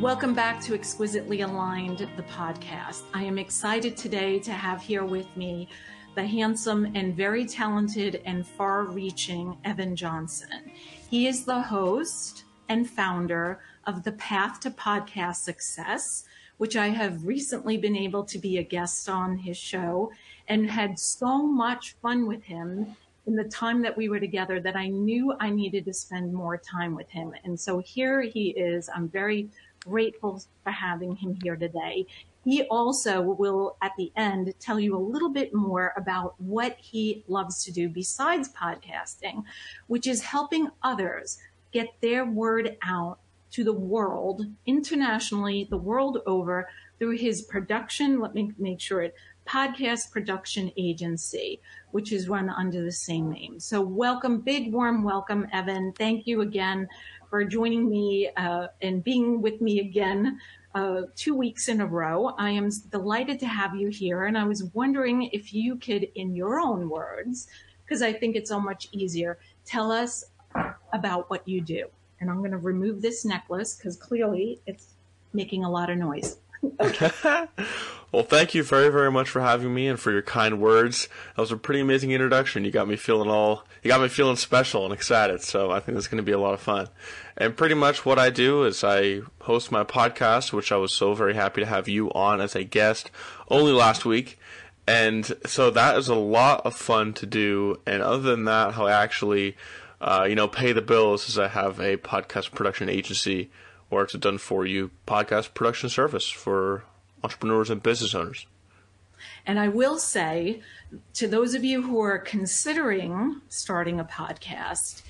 Welcome back to Exquisitely Aligned, the podcast. I am excited today to have here with me the handsome and very talented and far-reaching Evan Johnson. He is the host and founder of The Path to Podcast Success, which I have recently been able to be a guest on his show and had so much fun with him in the time that we were together that I knew I needed to spend more time with him. And so here he is. I'm very grateful for having him here today. He also will, at the end, tell you a little bit more about what he loves to do besides podcasting, which is helping others get their word out to the world, internationally, the world over, through his production, let me make sure it, podcast production agency, which is run under the same name. So welcome, big warm welcome, Evan. Thank you again for joining me and being with me again 2 weeks in a row. I am delighted to have you here. And I was wondering if you could, in your own words, because I think it's so much easier, tell us about what you do. And I'm going to remove this necklace because clearly it's making a lot of noise. Okay. Well, thank you very, very much for having me and for your kind words. That was a pretty amazing introduction. You got me feeling special and excited. So I think this is going to be a lot of fun. And pretty much what I do is I host my podcast, which I was so very happy to have you on as a guest only last week. And so that is a lot of fun to do. And other than that, how I actually, pay the bills is I have a podcast production agency where it's a done-for-you podcast production service for entrepreneurs and business owners. And I will say, to those of you who are considering starting a podcast,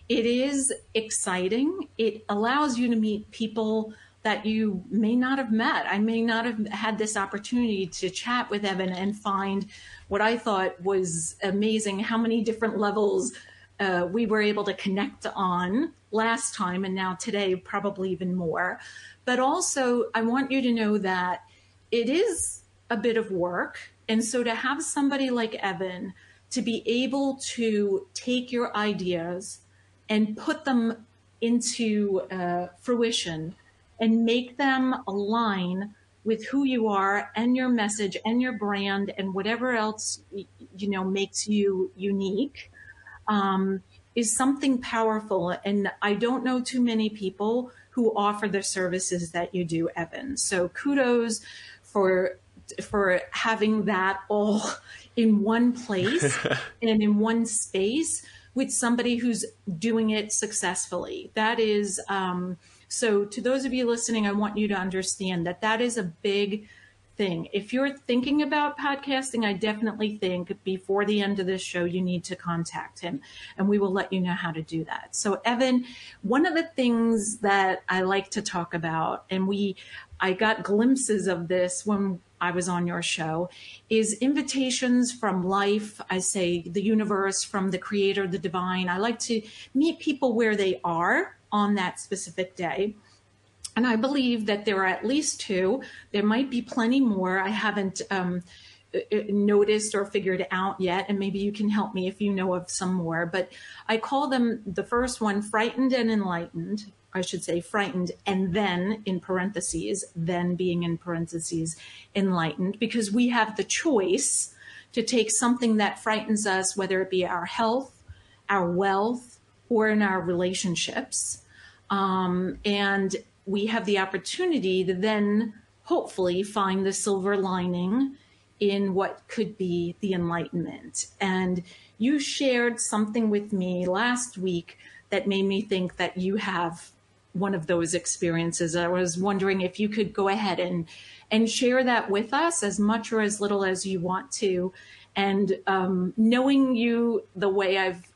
it is exciting. It allows you to meet people that you may not have met. I may not have had this opportunity to chat with Evan and find what I thought was amazing, how many different levels we were able to connect on last time, and now today probably even more. But also, I want you to know that it is a bit of work. And so to have somebody like Evan to be able to take your ideas and put them into fruition and make them align with who you are and your message and your brand and whatever else, makes you unique, is something powerful. And I don't know too many people who offer the services that you do, Evan. So kudos for having that all in one place and in one space with somebody who's doing it successfully. That is, so to those of you listening, I want you to understand that that is a big thing. If you're thinking about podcasting, I definitely think before the end of this show, you need to contact him and we will let you know how to do that. So Evan, one of the things that I like to talk about, and I got glimpses of this when I was on your show, is invitations from life. I say the universe, from the creator, the divine. I like to meet people where they are on that specific day. And I believe that there are at least two. There might be plenty more I haven't noticed or figured out yet. And maybe you can help me if you know of some more. But I call them, the first one, frightened and enlightened. I should say frightened and then in parentheses, then being in parentheses, enlightened. Because we have the choice to take something that frightens us, whether it be our health, our wealth, or in our relationships. And we have the opportunity to then hopefully find the silver lining in what could be the enlightenment. And you shared something with me last week that made me think that you have one of those experiences. I was wondering if you could go ahead and share that with us, as much or as little as you want to. And knowing you the way I've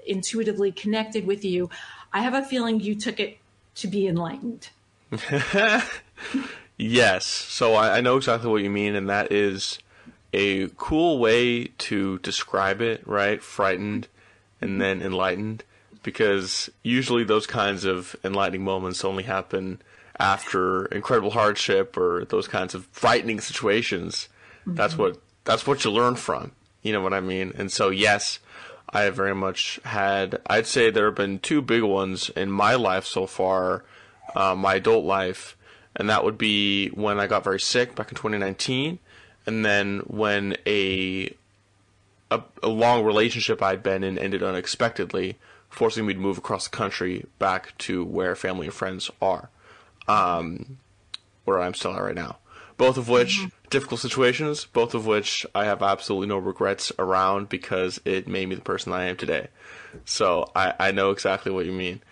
intuitively connected with you, I have a feeling you took it to be enlightened. Yes. So I know exactly what you mean, and that is a cool way to describe it, right? Frightened and then enlightened, because usually those kinds of enlightening moments only happen after incredible hardship or those kinds of frightening situations. Mm-hmm. That's what you learn from. You know what I mean? And so, yes, I have very much had, I'd say there have been two big ones in my life so far my adult life, and that would be when I got very sick back in 2019, and then when a long relationship I'd been in ended unexpectedly, forcing me to move across the country back to where family and friends are, where I'm still at right now. Both of which difficult situations, both of which I have absolutely no regrets around because it made me the person I am today. So I know exactly what you mean.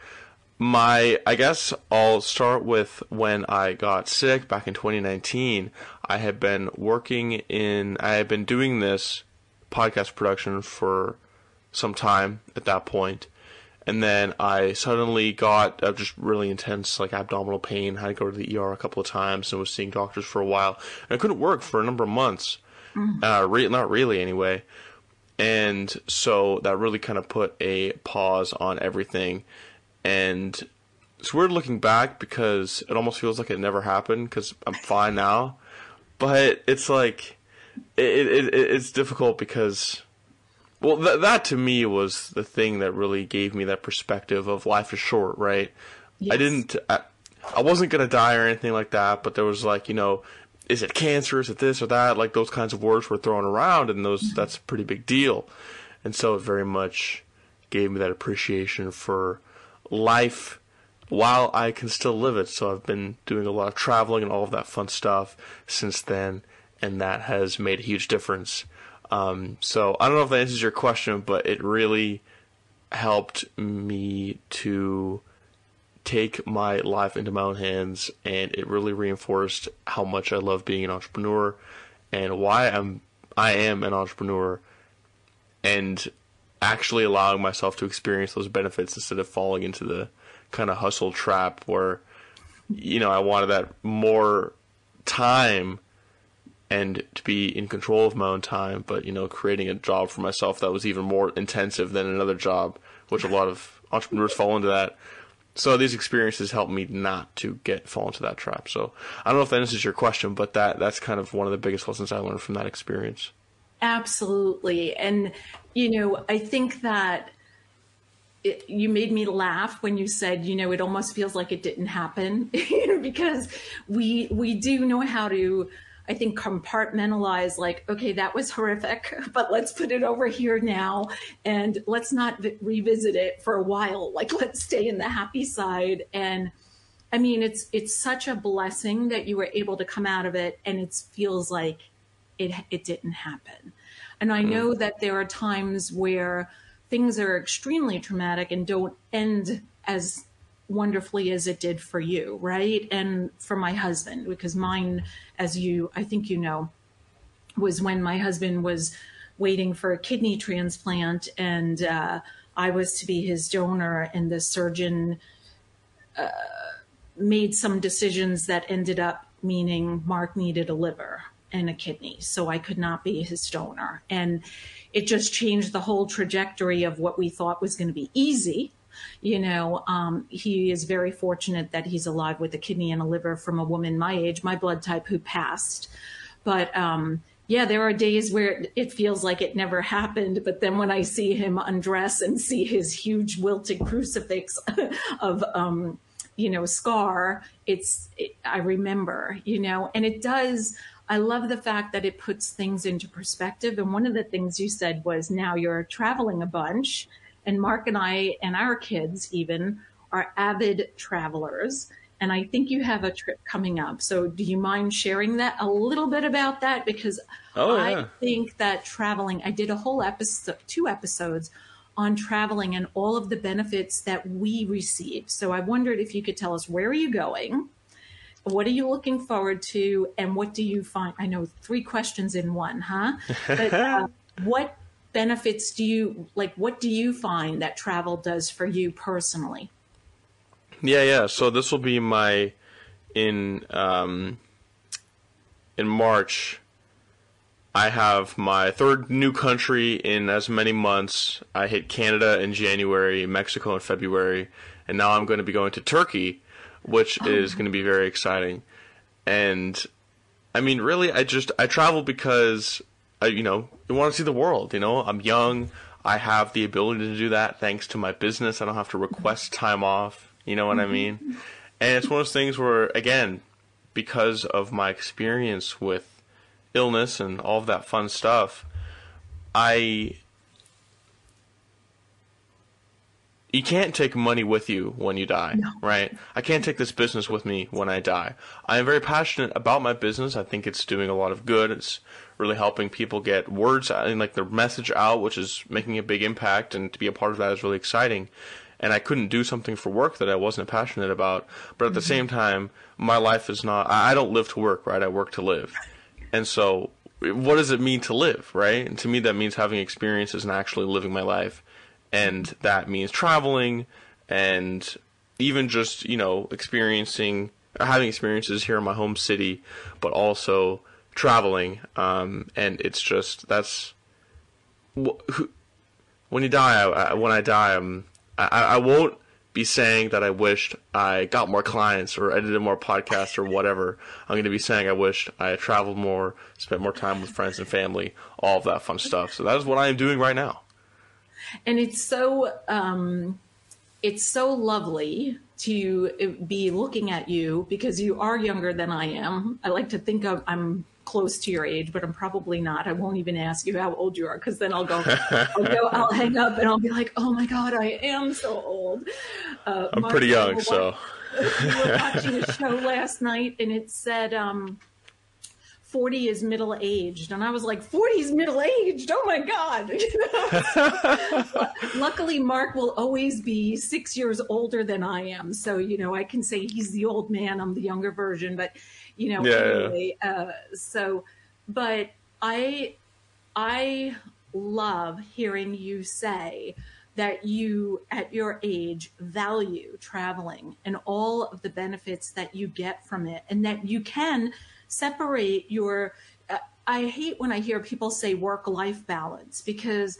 I guess I'll start with when I got sick back in 2019. I had been doing this podcast production for some time at that point. And then I suddenly got just really intense, like, abdominal pain. I had to go to the ER a couple of times and was seeing doctors for a while. And I couldn't work for a number of months. Not really, anyway. And so that really kind of put a pause on everything. And it's weird looking back because it almost feels like it never happened because I'm fine now. But it's like, it's difficult because... Well, that to me was the thing that really gave me that perspective of life is short, right? Yes. I wasn't going to die or anything like that, but there was like, is it cancer? Is it this or that? Like those kinds of words were thrown around, and that's a pretty big deal. And so it very much gave me that appreciation for life while I can still live it. So I've been doing a lot of traveling and all of that fun stuff since then, and that has made a huge difference. So I don't know if that answers your question, but it really helped me to take my life into my own hands, and it really reinforced how much I love being an entrepreneur and why I am an entrepreneur, and actually allowing myself to experience those benefits instead of falling into the kind of hustle trap where, I wanted that more time and to be in control of my own time, but, creating a job for myself that was even more intensive than another job, which a lot of entrepreneurs fall into that. So these experiences helped me not to fall into that trap. So I don't know if that answers your question, but that's kind of one of the biggest lessons I learned from that experience. Absolutely. And, I think that you made me laugh when you said, it almost feels like it didn't happen, because we do know how to, I think, compartmentalize, like, okay, that was horrific, but let's put it over here now and let's not revisit it for a while. Like, let's stay in the happy side. And I mean, it's such a blessing that you were able to come out of it, and it feels like it didn't happen. And I know that there are times where things are extremely traumatic and don't end as wonderfully as it did for you, right? And for my husband, because mine, as I think was when my husband was waiting for a kidney transplant, and I was to be his donor, and the surgeon made some decisions that ended up meaning Mark needed a liver and a kidney, so I could not be his donor. And it just changed the whole trajectory of what we thought was going to be easy. He is very fortunate that he's alive with a kidney and a liver from a woman my age, my blood type, who passed. But there are days where it feels like it never happened. But then when I see him undress and see his huge wilted crucifix of, scar, I remember, and it does. I love the fact that it puts things into perspective. And one of the things you said was, now you're traveling a bunch. And Mark and I and our kids even are avid travelers. And I think you have a trip coming up. So do you mind sharing that a little bit about that? Because I think that traveling, I did a whole episode, 2 episodes on traveling and all of the benefits that we receive. So I wondered if you could tell us, where are you going? What are you looking forward to? And what do you find? I know 3 questions in one, huh? But what benefits what do you find that travel does for you personally? Yeah. So this will be in March, I have my 3rd new country in as many months. I hit Canada in January, Mexico in February, and now I'm going to be going to Turkey, which is going to be very exciting. And I mean, really, I travel because you want to see the world. I'm young. I have the ability to do that thanks to my business. I don't have to request time off. You know what I mean? And it's one of those things where, again, because of my experience with illness and all of that fun stuff, you can't take money with you when you die, No. right? I can't take this business with me when I die. I am very passionate about my business. I think it's doing a lot of good. It's really helping people get words and like their message out, which is making a big impact, and to be a part of that is really exciting. And I couldn't do something for work that I wasn't passionate about. But at the same time, my life is not, I don't live to work, right? I work to live. And so what does it mean to live, right? And to me, that means having experiences and actually living my life. And that means traveling and even just, experiencing, having experiences here in my home city, but also traveling. And it's just, when you die, when I die, I won't be saying that I wished I got more clients or edited more podcasts or whatever. I'm going to be saying I wished I had traveled more, spent more time with friends and family, all of that fun stuff. So that is what I am doing right now. And it's so lovely to be looking at you because you are younger than I am. I like to think I'm close to your age, but I'm probably not. I won't even ask you how old you are because then I'll hang up and I'll be like, oh my God, I am so old. I'm Mark, pretty young, so. We were watching a show last night and it said 40 is middle-aged. And I was like, 40 is middle-aged? Oh my God. Luckily, Mark will always be 6 years older than I am. So, I can say he's the old man, I'm the younger version, but anyway, but I love hearing you say that you, at your age, value traveling and all of the benefits that you get from it, and that you can separate I hate when I hear people say work-life balance, because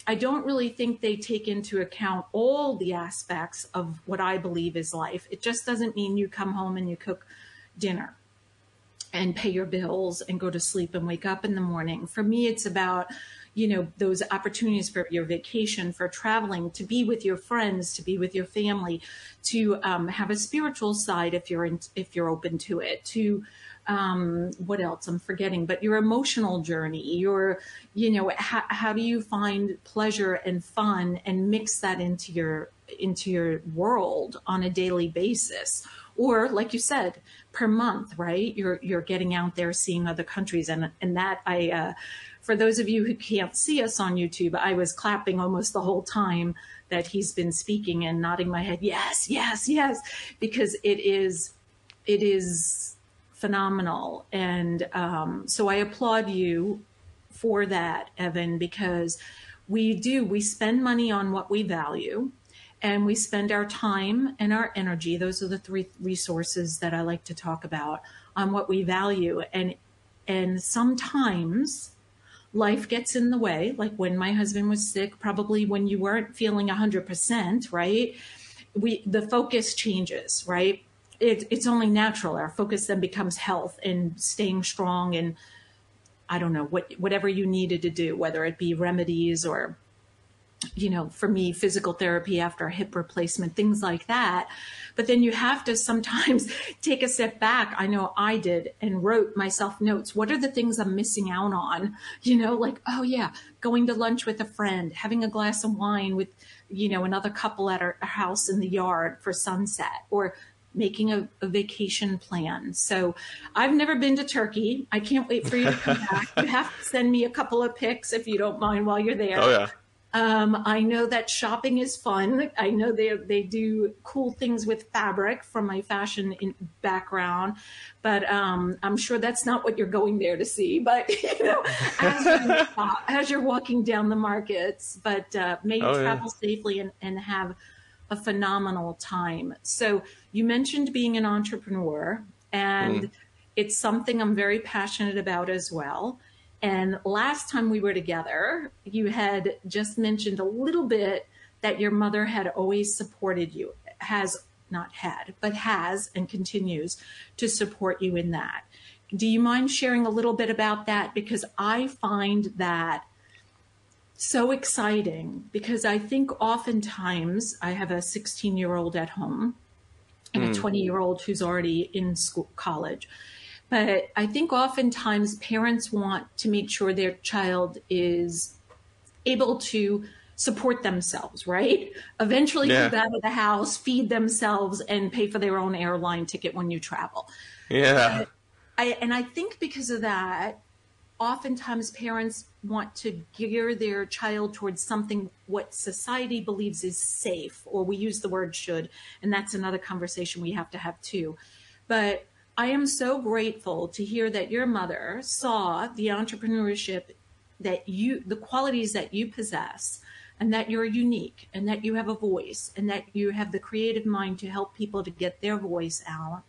I don't really think they take into account all the aspects of what I believe is life. It just doesn't mean you come home and you cook dinner and pay your bills and go to sleep and wake up in the morning. For me, it's about, those opportunities for your vacation, for traveling, to be with your friends, to be with your family, to have a spiritual side if you're open to it, to what else I'm forgetting, but your emotional journey, how do you find pleasure and fun and mix that into your world on a daily basis? Or like you said, per month, right? You're getting out there, seeing other countries. And that for those of you who can't see us on YouTube, I was clapping almost the whole time that he's been speaking and nodding my head. Yes, yes, yes, because it is phenomenal. And so I applaud you for that, Evan, because we spend money on what we value, and we spend our time and our energy. Those are the three resources that I like to talk about, on what we value. And sometimes life gets in the way, like when my husband was sick, probably when you weren't feeling 100%, right? The focus changes, right? It's only natural. Our focus then becomes health and staying strong, and I don't know, whatever you needed to do, whether it be remedies or, for me, physical therapy after a hip replacement, things like that. But then you have to sometimes take a step back. I know I did, and wrote myself notes. What are the things I'm missing out on? Like, oh yeah, going to lunch with a friend, having a glass of wine with, another couple at our house in the yard for sunset, or making a vacation plan. So I've never been to Turkey. I can't wait for you to come back. You have to send me a couple of pics if you don't mind while you're there. Oh yeah. I know that shopping is fun. I know they do cool things with fabric from my fashion background, but I'm sure that's not what you're going there to see. But as you're walking down the markets, but may you travel safely and have a phenomenal time. So you mentioned being an entrepreneur, and it's something I'm very passionate about as well. And last time we were together, you had just mentioned a little bit that your mother had always supported you, has and continues to support you in that. Do you mind sharing a little bit about that? Because I find that so exciting, because I think oftentimes I have a 16-year-old at home, and a 20-year-old who's already in school, college. But I think oftentimes parents want to make sure their child is able to support themselves, right? Eventually move out of the house, feed themselves, and pay for their own airline ticket when you travel. Yeah. I think because of that, oftentimes parents want to gear their child towards something what society believes is safe, or we use the word should, and that's another conversation we have to have too. But I am so grateful to hear that your mother saw the entrepreneurship that the qualities that you possess, and that you're unique, and that you have a voice, and that you have the creative mind to help people to get their voice out.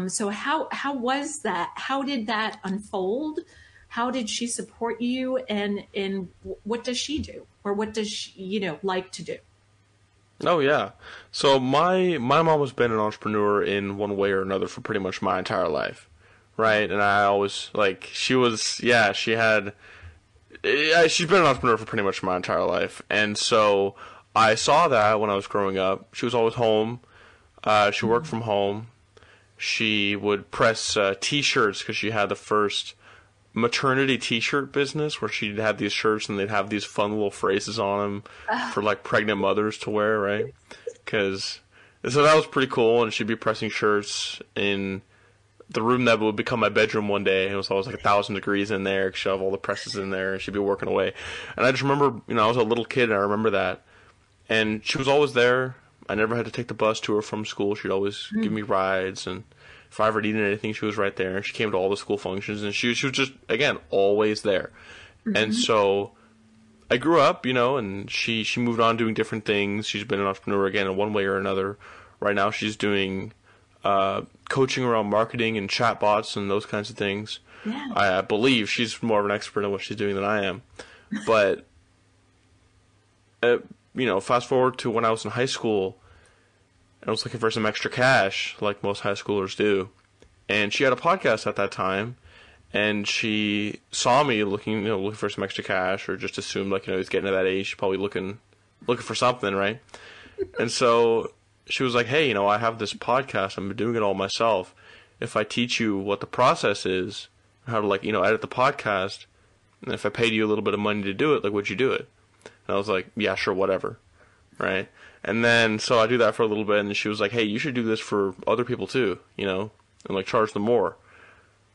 So how was that? How did that unfold? How did she support you? And what does she do? Or what does she, like to do? Oh yeah. So my mom has been an entrepreneur in one way or another for pretty much my entire life. Right? And I always she's been an entrepreneur for pretty much my entire life. And so I saw that when I was growing up. She was always home. She worked from home. She would press T-shirts because she had the first maternity T-shirt business where she'd have these shirts and they'd have these fun little phrases on them for like pregnant mothers to wear, right? So that was pretty cool. And she'd be pressing shirts in the room that would become my bedroom one day. It was always like 1,000 degrees in there. She'd have all the presses in there and she'd be working away. And I just remember, I was a little kid and I remember that. And she was always there. I never had to take the bus to her from school. She'd always give me rides, and if I ever needed anything, she was right there. And she came to all the school functions, and she was just, again, always there. And so I grew up, and she moved on doing different things. She's been an entrepreneur again in one way or another. Right now she's doing coaching around marketing and chatbots and those kinds of things. Yeah. I believe she's more of an expert in what she's doing than I am. But fast forward to when I was in high school, I was looking for some extra cash, like most high schoolers do. And she had a podcast at that time, and she saw me looking for some extra cash, or just assumed he's getting to that age, she's probably looking for something, right? And so she was like, "Hey, I have this podcast. I'm doing it all myself. If I teach you what the process is, how to edit the podcast, and if I paid you a little bit of money to do it, would you do it?" And I was like, "Yeah, sure, whatever." Right? And then, so I do that for a little bit, and she was like, "Hey, you should do this for other people too, and charge them more."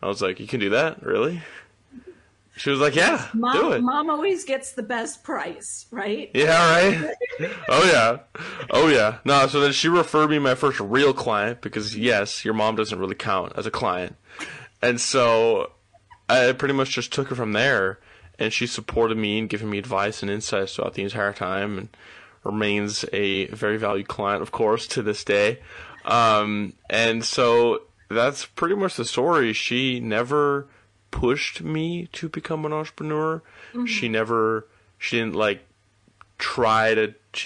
I was like, "You can do that? Really?" She was like, "Yeah, do it." Mom always gets the best price, right? Yeah, right? Oh, yeah. No, so then she referred me my first real client, because, yes, your mom doesn't really count as a client. And so I pretty much just took her from there, and she supported me and giving me advice and insights throughout the entire time, and remains a very valued client, of course, to this day. And so that's pretty much the story. She never pushed me to become an entrepreneur. She didn't she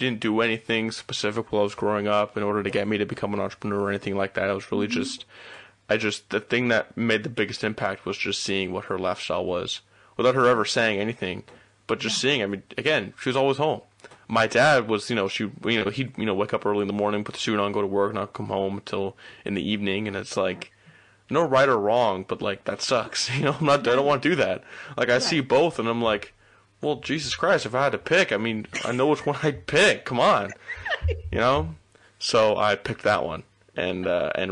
didn't do anything specific while I was growing up in order to get me to become an entrepreneur or anything like that. It was really the thing that made the biggest impact was just seeing what her lifestyle was without her ever saying anything, but just seeing. I mean, again, she was always home. My dad was, he'd wake up early in the morning, put the suit on, go to work, not come home until in the evening, and it's like, no right or wrong, but that sucks. I don't want to do that. I see both, and I'm like, well, Jesus Christ, if I had to pick, I know which one I'd pick. Come on, So I picked that one and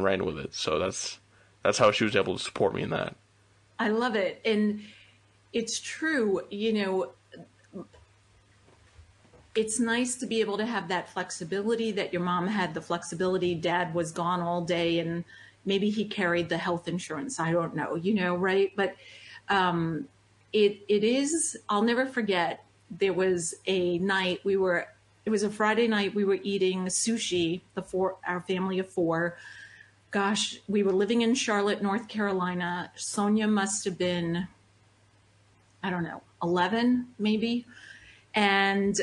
ran with it. So that's how she was able to support me in that. I love it, and it's true. It's nice to be able to have that flexibility that your mom had the flexibility. Dad was gone all day, and maybe he carried the health insurance. I don't know, right? But it is, I'll never forget, there was a night it was a Friday night, we were eating sushi, our family of four. Gosh, we were living in Charlotte, North Carolina. Sonia must have been, I don't know, 11 maybe. And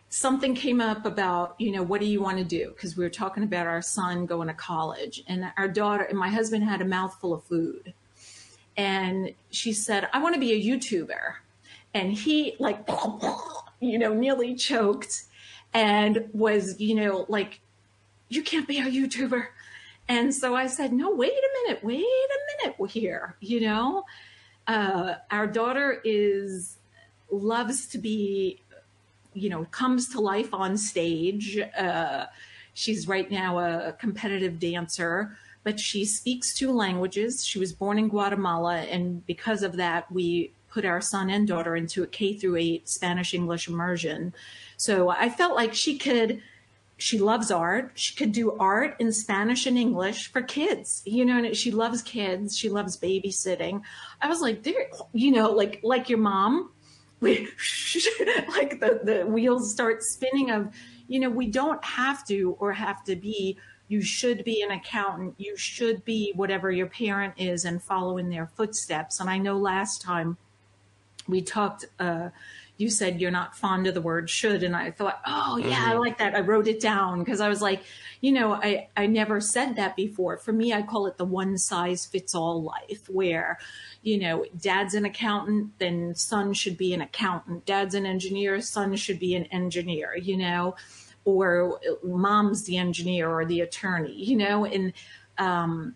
something came up about, what do you want to do? Because we were talking about our son going to college, and our daughter and my husband had a mouthful of food. And she said, "I want to be a YouTuber." And he nearly choked and was, you can't be a YouTuber. And so I said, no, wait a minute here. Our daughter loves to be, comes to life on stage. She's right now a competitive dancer, but she speaks 2 languages. She was born in Guatemala, and because of that, we put our son and daughter into a K-8 Spanish-English immersion. So I felt like she loves art. She could do art in Spanish and English for kids, and she loves kids. She loves babysitting. I was like, like your mom, like the wheels start spinning of, we don't have to be, you should be an accountant. You should be whatever your parent is and follow in their footsteps. And I know last time we talked, you said you're not fond of the word should. And I thought, oh yeah, I like that. I wrote it down because I was like, I never said that before. For me, I call it the one size fits all life where, dad's an accountant, then son should be an accountant. Dad's an engineer, son should be an engineer, or mom's the engineer or the attorney, and,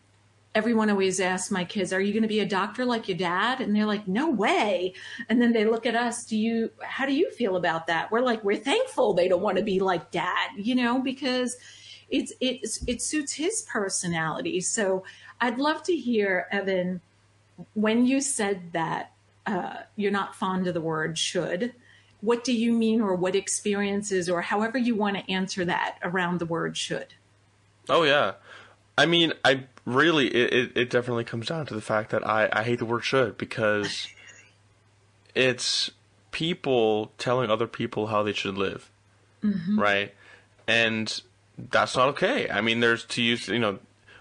everyone always asks my kids, are you going to be a doctor like your dad? And they're like, no way. And then they look at us, how do you feel about that? We're like, we're thankful they don't want to be like dad, because it suits his personality. So I'd love to hear, Evan, when you said that you're not fond of the word should, what do you mean, or what experiences, or however you want to answer that around the word should? Oh, yeah. I mean, it definitely comes down to the fact that I hate the word should, because it's people telling other people how they should live, right? And that's not okay. I mean, there's to use,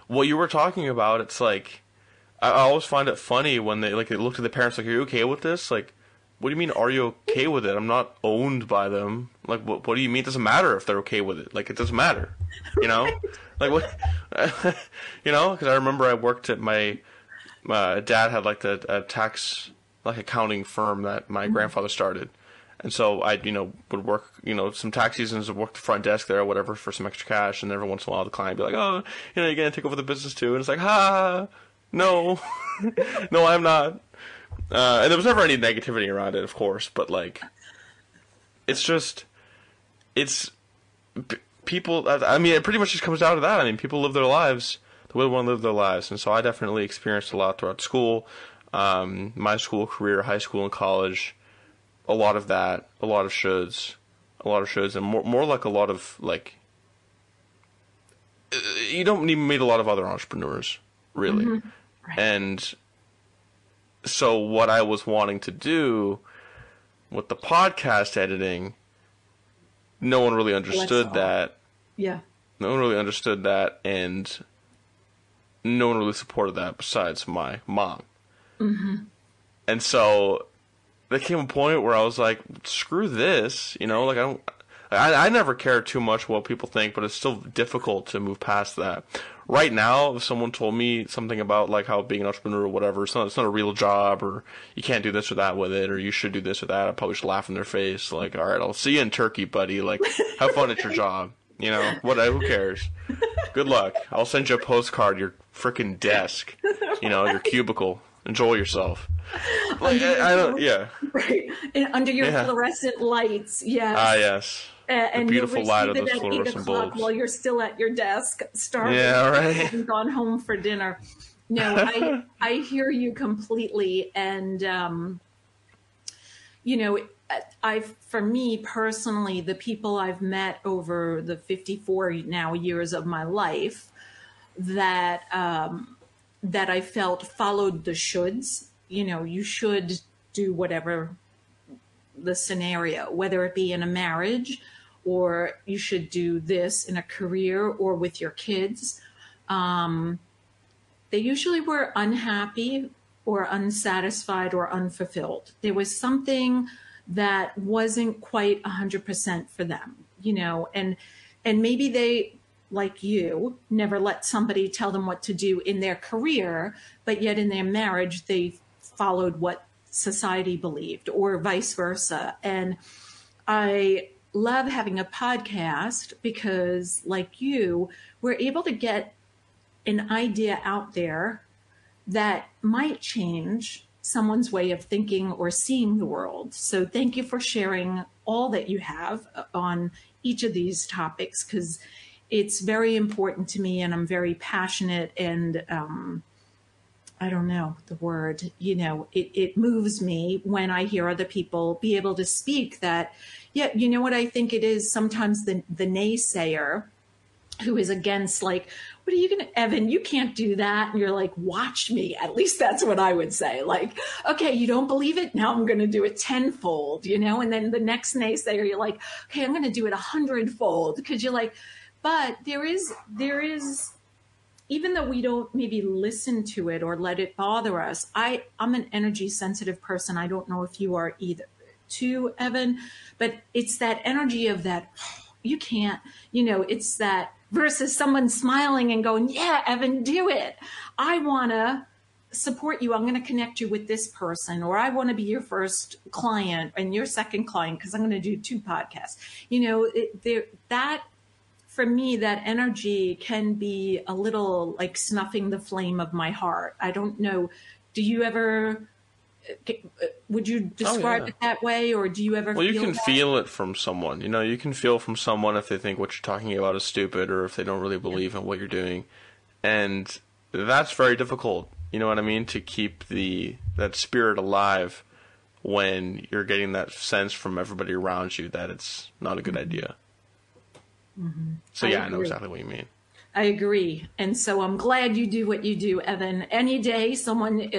what you were talking about, it's like, I always find it funny when they look at the parents like, are you okay with this? Like, what do you mean, are you okay with it? I'm not owned by them. Like, what do you mean? It doesn't matter if they're okay with it. Like, it doesn't matter, Like, what, because I remember I worked at my dad had like a tax, like accounting firm that my grandfather started. And so I, would work, some tax seasons, I'd work the front desk there or whatever for some extra cash. And every once in a while the client would be like, oh, you're going to take over the business too. And it's like, no, no, I'm not. And there was never any negativity around it, of course, but like, people, I mean, it pretty much just comes down to that. I mean, people live their lives the way they want to live their lives. And so I definitely experienced a lot throughout school, my school career, high school and college, a lot of that, a lot of shoulds, and more like a lot of, like, you don't even meet a lot of other entrepreneurs, really. Right. And so what I was wanting to do with the podcast editing, no one really understood that. Yeah. No one really understood that, and no one really supported that besides my mom. And so there came a point where I was like, screw this, like I never cared too much what people think, but it's still difficult to move past that. Right now, if someone told me something about like how being an entrepreneur or whatever, it's not a real job, or you can't do this or that with it, or you should do this or that, I'd probably just laugh in their face. Like, all right, I'll see you in Turkey, buddy. Like, have fun at your job. Who cares? Good luck. I'll send you a postcard, your frickin' desk, your cubicle. Enjoy yourself. Like, I don't, yeah. Right. And under your fluorescent lights, yes. Ah, yes. And beautiful light of those at fluorescent bulbs. While you're still at your desk, starving, and gone home for dinner. No, I hear you completely, and for me personally, the people I've met over the 54 now years of my life that I felt followed the shoulds. You should do whatever the scenario, whether it be in a marriage, or you should do this in a career or with your kids. They usually were unhappy or unsatisfied or unfulfilled. There was something that wasn't quite 100% for them, and maybe they, like you, never let somebody tell them what to do in their career, but yet in their marriage, they followed what society believed, or vice versa. And I love having a podcast because, like you, we're able to get an idea out there that might change someone's way of thinking or seeing the world. So thank you for sharing all that you have on each of these topics, because it's very important to me, and I'm very passionate, and I don't know the word, it moves me when I hear other people be able to speak that, yeah, you know what I think it is sometimes the naysayer who is against, like, what are you going to, Evan, you can't do that. And you're like, watch me. At least that's what I would say. Like, okay, you don't believe it? Now I'm going to do it tenfold, and then the next naysayer, you're like, okay, I'm going to do it 100-fold, because you're like, but there is, even though we don't maybe listen to it or let it bother us, I'm an energy sensitive person. I don't know if you are either too, Evan, but it's that energy of that, you can't, it's that versus someone smiling and going, yeah, Evan, do it. I want to support you. I'm going to connect you with this person, or I want to be your first client and your second client because I'm going to do 2 podcasts. That for me, that energy can be a little like snuffing the flame of my heart. I don't know. Do you ever, would you describe it that way, or do you ever Well, you can that? feel it from someone. You can feel from someone if they think what you're talking about is stupid, or if they don't really believe in what you're doing. And that's very difficult, you know what I mean, to keep that spirit alive when you're getting that sense from everybody around you that it's not a good idea. Mm-hmm. So I know exactly what you mean. I agree. And so I'm glad you do what you do, Evan. Any day someone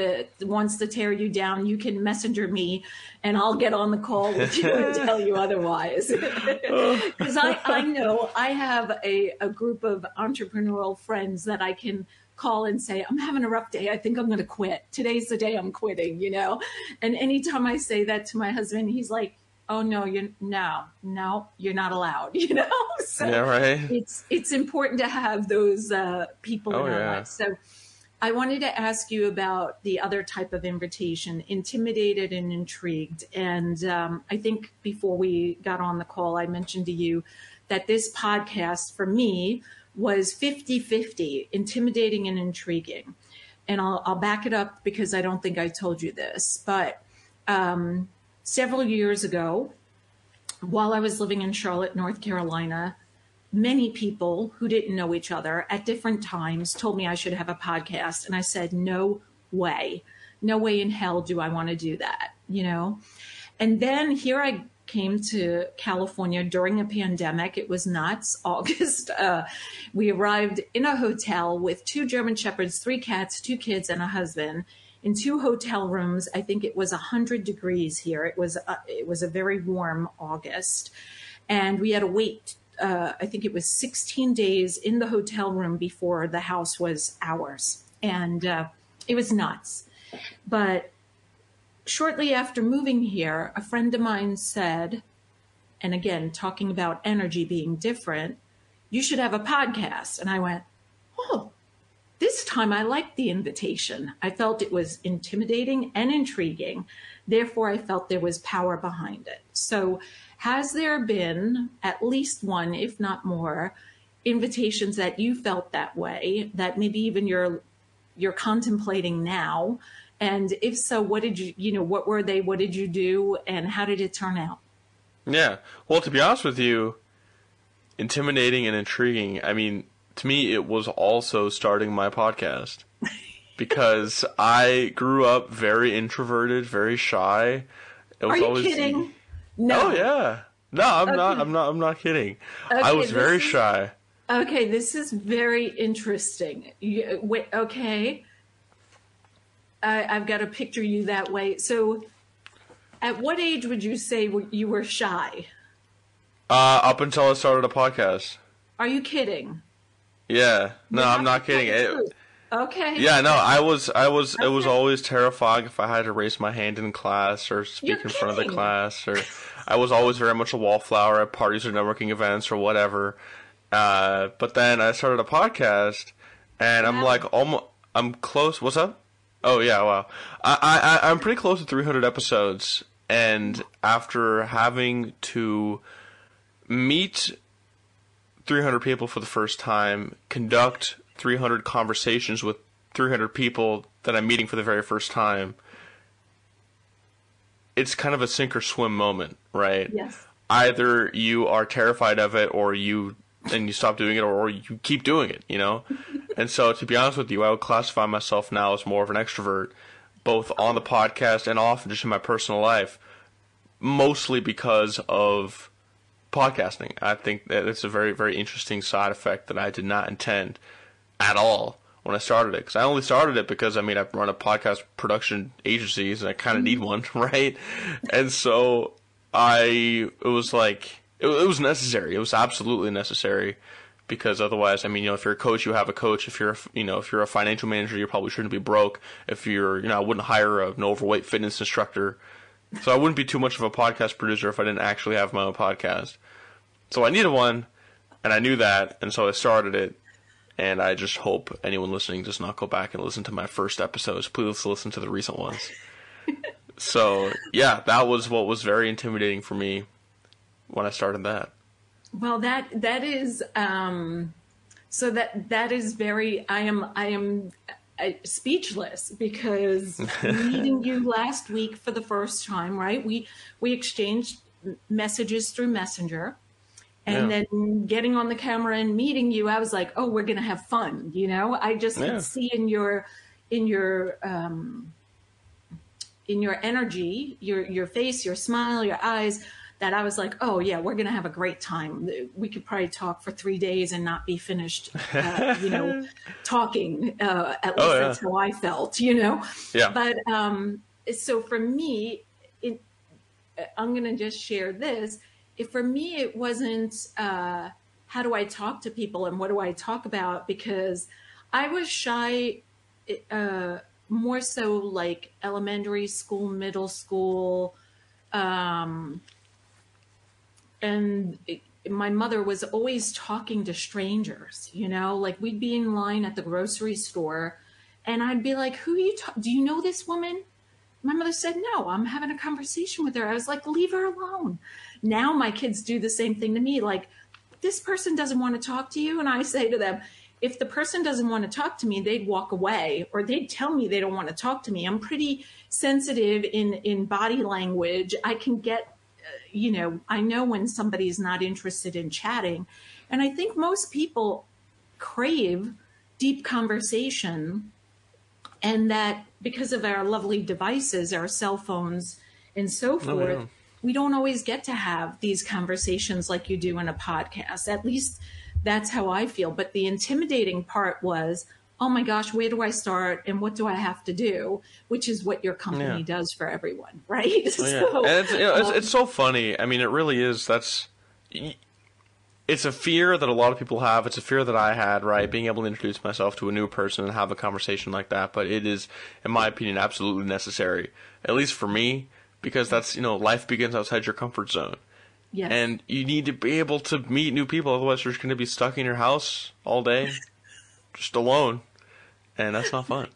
wants to tear you down, you can messenger me and I'll get on the call with you and tell you otherwise. Because I know I have a group of entrepreneurial friends that I can call and say, I'm having a rough day. I think I'm going to quit. Today's the day I'm quitting, And anytime I say that to my husband, he's like, oh no, you're not allowed, So yeah, right. It's important to have those people in our lives. So I wanted to ask you about the other type of invitation, intimidated and intrigued. And I think before we got on the call, I mentioned to you that this podcast for me was 50-50, intimidating and intriguing. And I'll back it up because I don't think I told you this, but several years ago, while I was living in Charlotte, North Carolina, many people who didn't know each other at different times told me I should have a podcast. And I said, no way. No way in hell do I want to do that, And then here I came to California during a pandemic. It was nuts. August. We arrived in a hotel with 2 German Shepherds, 3 cats, 2 kids, and a husband, in 2 hotel rooms. I think it was 100 degrees here. It was a very warm August. And we had to wait, I think it was 16 days in the hotel room before the house was ours. And it was nuts. But shortly after moving here, a friend of mine said, and again, talking about energy being different, you should have a podcast. And I went, oh, this time I liked the invitation. I felt it was intimidating and intriguing. Therefore, I felt there was power behind it. So has there been at least one, if not more, invitations that you felt that way, that maybe even you're contemplating now? And if so, what did what were they? What did you do? And how did it turn out? Yeah. Well, to be honest with you, intimidating and intriguing, I mean, to me, it was also starting my podcast because I grew up very introverted, very shy. Are you kidding? No. Oh yeah. No, I'm not kidding. Okay, I was very shy. Okay, this is very interesting. Wait, okay. I've got to picture you that way. So at what age would you say you were shy? Up until I started a podcast. Are you kidding? Yeah. No, I'm not kidding. Okay. Yeah, no, I was it was always terrifying if I had to raise my hand in class or speak in front of the class, or I was always very much a wallflower at parties or networking events or whatever. But then I started a podcast and I'm like I'm close. What's up? Oh yeah, wow. I'm pretty close to 300 episodes, and after having to meet 300 people for the first time, conduct 300 conversations with 300 people that I'm meeting for the very first time. It's kind of a sink or swim moment, right? Yes. Either you are terrified of it, or you stop doing it, or you keep doing it, you know? And so, to be honest with you, I would classify myself now as more of an extrovert, both on the podcast and often just in my personal life, mostly because of podcasting. I think that it's a very, very interesting side effect that I did not intend at all when I started it. Because I only started it because, I mean, I run a podcast production agency, and I kind of need one, right? And so it was like, it was necessary. It was absolutely necessary, because otherwise, I mean, you know, if you're a coach, you have a coach. If you're a financial manager, you probably shouldn't be broke. If you're, you know, I wouldn't hire an overweight fitness instructor. So I wouldn't be too much of a podcast producer if I didn't actually have my own podcast. So I needed one, and I knew that, and so I started it. And I just hope anyone listening does not go back and listen to my first episodes. Please listen to the recent ones. So, yeah, that was what was very intimidating for me when I started that. Well, that is so that is very. I am speechless, because meeting you last week for the first time, right? We exchanged messages through Messenger, and then getting on the camera and meeting you, I was like, oh, we're gonna have fun, you know. I just could see in your energy, your face, your smile, your eyes, that I was like, oh yeah, we're going to have a great time. We could probably talk for 3 days and not be finished, you know, talking. At least that's how I felt, you know? Yeah. But, so for me, I'm going to just share this. For me, it wasn't, how do I talk to people and what do I talk about? Because I was shy, more so like elementary school, middle school, and my mother was always talking to strangers, you know, like we'd be in line at the grocery store and I'd be like, who are you do you know this woman? My mother said, no, I'm having a conversation with her. I was like, leave her alone. Now my kids do the same thing to me. Like, this person doesn't want to talk to you. And I say to them, if the person doesn't want to talk to me, they'd walk away, or they'd tell me they don't want to talk to me. I'm pretty sensitive in body language. I can get, you know, I know when somebody's not interested in chatting. And I think most people crave deep conversation, and that because of our lovely devices, our cell phones and so forth, we don't always get to have these conversations like you do in a podcast. At least that's how I feel. But the intimidating part was, oh my gosh, where do I start and what do I have to do? Which is what your company does for everyone, right? So, and it's so funny. I mean, it really is. It's a fear that a lot of people have. It's a fear that I had, right? Being able to introduce myself to a new person and have a conversation like that. But it is, in my opinion, absolutely necessary, at least for me, because that's, you know, life begins outside your comfort zone. Yes. And you need to be able to meet new people. Otherwise, you're just going to be stuck in your house all day, just alone. And that's not fun.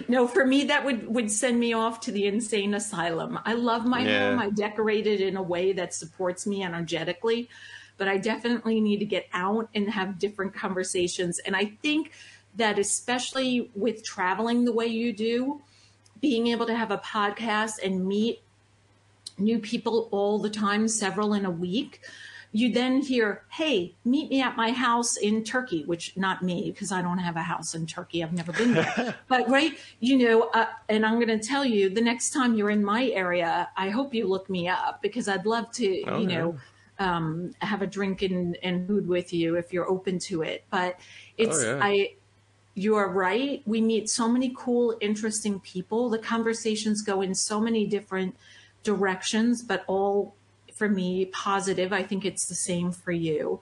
No, for me, that would send me off to the insane asylum. I love my home. I decorate it in a way that supports me energetically. But I definitely need to get out and have different conversations. And I think that especially with traveling the way you do, being able to have a podcast and meet new people all the time, several in a week, you then hear, hey, meet me at my house in Turkey, which not me, because I don't have a house in Turkey. I've never been there. But, right, you know, and I'm going to tell you, the next time you're in my area, I hope you look me up, because I'd love to, you know, have a drink and food with you if you're open to it. But it's, you are right. We meet so many cool, interesting people. The conversations go in so many different directions, but all, for me, positive. I think it's the same for you.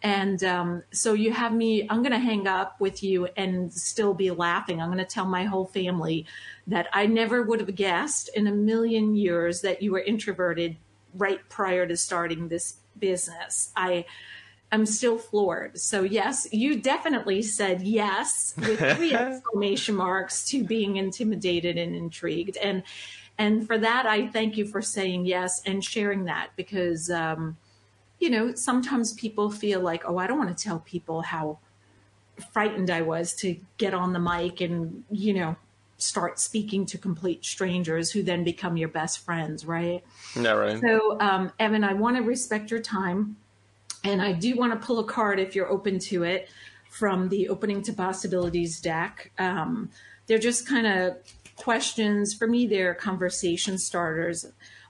And so you have me, I'm going to hang up with you and still be laughing. I'm going to tell my whole family that I never would have guessed in a million years that you were introverted right prior to starting this business. I'm still floored. So yes, you definitely said yes with 3 exclamation marks to being intimidated and intrigued. And for that, I thank you for saying yes and sharing that, because sometimes people feel like, oh, I don't want to tell people how frightened I was to get on the mic and, start speaking to complete strangers who then become your best friends, right? Yeah, right. So, Evan, I want to respect your time. And I do want to pull a card if you're open to it from the Opening to Possibilities deck. They're just kind of questions. For me, they're conversation starters.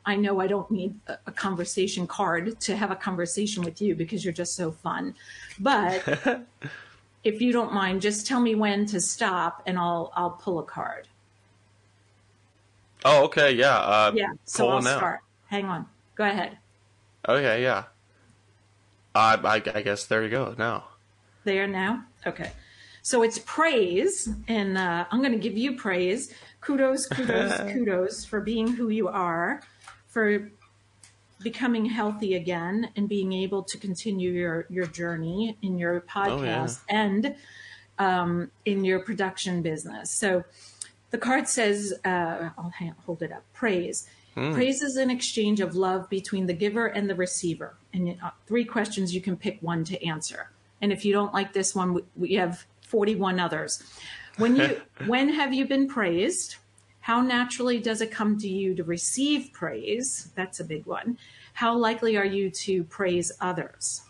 I know I don't need a conversation card to have a conversation with you because you're just so fun. But if you don't mind, just tell me when to stop and I'll pull a card. Oh, okay, yeah. So I'll start. Hang on. Go ahead. Okay, yeah. I guess there you go now. There now? Okay. So it's praise, and I'm going to give you praise. Kudos, kudos, kudos for being who you are, for becoming healthy again and being able to continue your journey in your podcast and in your production business. So the card says, I'll hold it up, praise. Praise is an exchange of love between the giver and the receiver. And 3 questions, you can pick one to answer. And if you don't like this one, we have 41 others. When have you been praised? How naturally does it come to you to receive praise? That's a big one. How likely are you to praise others?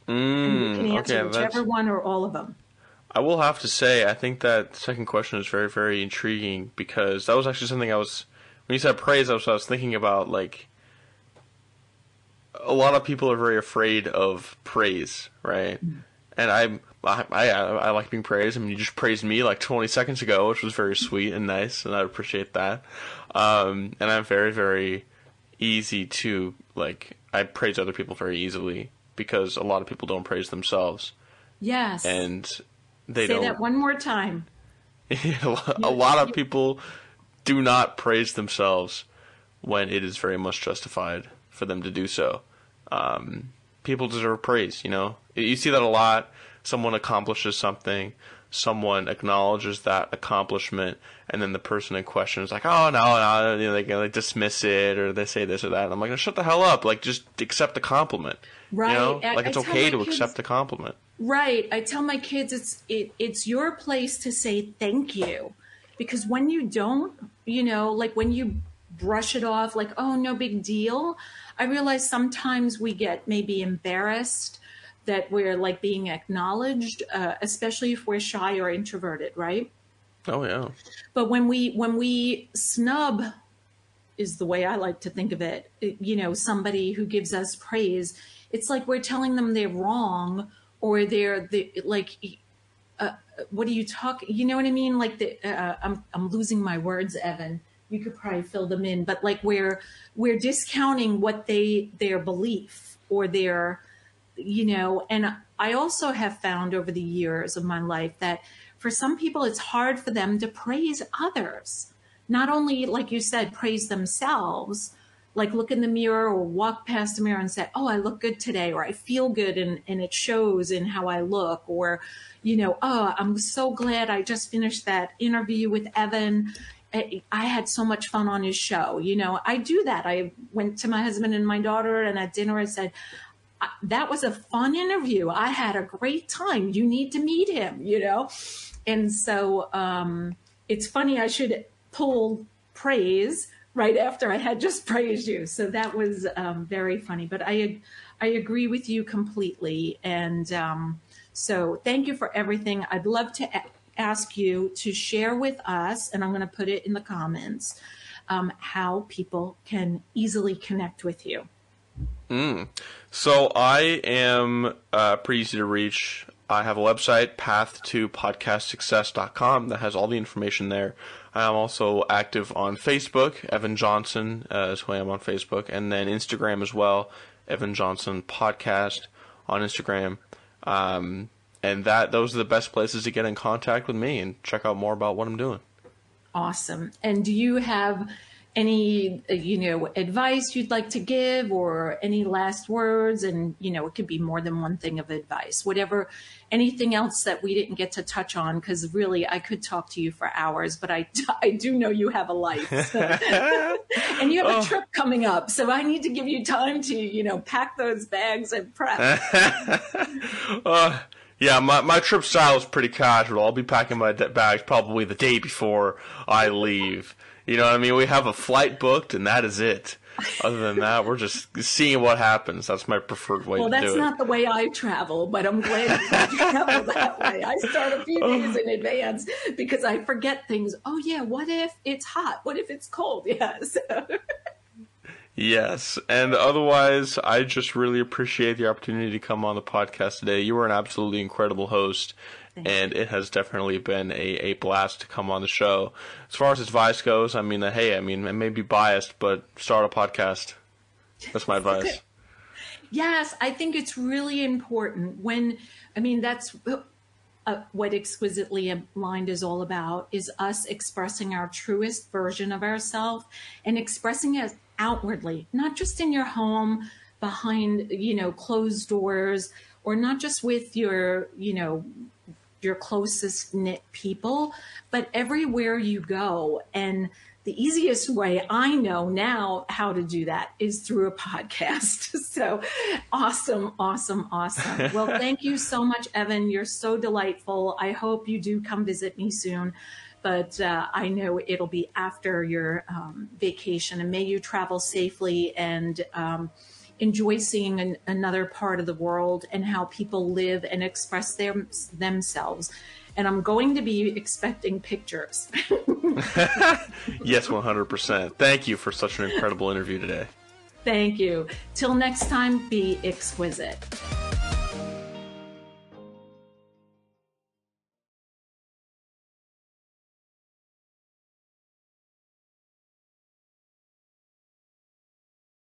And you can answer whichever one or all of them. I will have to say, I think that second question is very, very intriguing because that was actually something when you said praise, I was thinking about, like, a lot of people are very afraid of praise, right? Mm-hmm. And I like being praised. I mean, you just praised me like 20 seconds ago, which was very sweet and nice, and I appreciate that. And I'm very, very easy to, like, I praise other people very easily because a lot of people don't praise themselves. Yes. And they don't. Say that one more time. A lot of people do not praise themselves when it is very much justified for them to do so. People deserve praise, You see that a lot. Someone accomplishes something, someone acknowledges that accomplishment, and then the person in question is like, oh, no, they dismiss it, or they say this or that. And I'm like, no, shut the hell up. Like, just accept the compliment. Right. Like, it's okay to accept the compliment. Right. I tell my kids it's your place to say thank you. Because when you don't, like when you brush it off like, oh, no big deal, I realize sometimes we get maybe embarrassed that we're like being acknowledged, especially if we're shy or introverted, right? Oh, yeah. But when we snub, is the way I like to think of it, somebody who gives us praise, it's like we're telling them they're wrong or they're like, what are you talking? You know what I mean? Like I'm losing my words, Evan. You could probably fill them in, but like we're discounting what their belief or their, and I also have found over the years of my life that for some people, it's hard for them to praise others. Not only, like you said, praise themselves, like look in the mirror or walk past the mirror and say, oh, I look good today, or I feel good and it shows in how I look, or, oh, I'm so glad I just finished that interview with Evan. I had so much fun on his show. I do that. I went to my husband and my daughter and at dinner I said, that was a fun interview. I had a great time. You need to meet him, And so it's funny, I should pull praise right after I had just praised you. So that was very funny. But I agree with you completely. And so thank you for everything. I'd love to ask you to share with us, and I'm going to put it in the comments, how people can easily connect with you. So I am pretty easy to reach. I have a website, path2podcastsuccess.com, that has all the information there. I am also active on Facebook. Evan Johnson is who I am on Facebook, and then Instagram as well, Evan Johnson Podcast on Instagram. And those are the best places to get in contact with me and check out more about what I'm doing. Awesome. And do you have any, advice you'd like to give or any last words. And, it could be more than one thing of advice, whatever, anything else that we didn't get to touch on, because really I could talk to you for hours, but I do know you have a life. So. And you have a trip coming up. So I need to give you time to, pack those bags and prep. Yeah, my trip style is pretty casual. I'll be packing my bags probably the day before I leave. You know what I mean? We have a flight booked, and that is it. Other than that, we're just seeing what happens. That's my preferred way to do it. Well, that's not the way I travel, but I'm glad you travel that way. I start a few days in advance because I forget things. Oh, yeah, what if it's hot? What if it's cold? Yes. Yes, and otherwise, I just really appreciate the opportunity to come on the podcast today. You were an absolutely incredible host, and it has definitely been a blast to come on the show. As far as advice goes, I may be biased, but start a podcast. That's my advice. Yes, I think it's really important that's what Exquisitely Aligned is all about, is us expressing our truest version of ourselves and expressing it outwardly, not just in your home behind, closed doors, or not just with your closest knit people, but everywhere you go. And the easiest way I know now how to do that is through a podcast. So awesome. Well, thank you so much, Evan. You're so delightful. I hope you do come visit me soon. But I know it'll be after your vacation, and may you travel safely and enjoy seeing another part of the world and how people live and express themselves. And I'm going to be expecting pictures. Yes, 100%. Thank you for such an incredible interview today. Thank you. Till next time, be exquisite.